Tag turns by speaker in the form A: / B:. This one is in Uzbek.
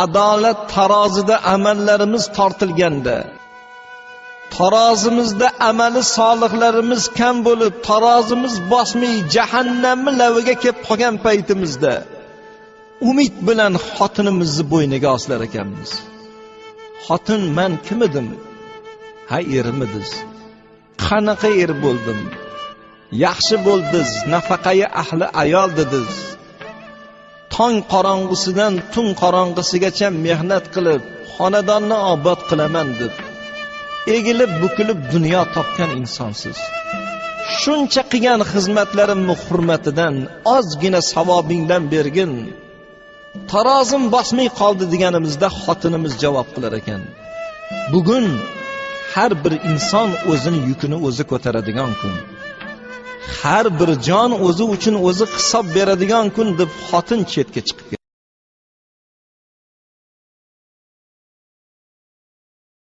A: adolat tarozida amallarimiz tortilganda, tarozimizda amali solihlarimiz kam bo'lib, tarozimiz bosmay jahannamni laviga kelib qolgan paytimizda umid bilan xotinimizni bo'yniga oslar ekanmiz. Xotin, men kim edim? Ha, erimidiz. Qanaqa er bo'ldim? Yaxshi bo'ldiz, nafaqai ahli ayol dediz. Tong qorong'usidan tun qorong'usigacha mehnat qilib, xonadonni obod qilaman deb egilib bukilib dunyo topgan insonsiz. Shuncha qilgan xizmatlarimni hurmatidan ozgina savobingdan bergin. Tarozim bosmay qoldi deganimizda xotinimiz javob qilar ekan. Bugun har bir inson o'zini yukini o'zi ko'taradigan kun. Har bir jon o'zi uchun o'zi hisob beradigan kun deb xotin chetga chiqib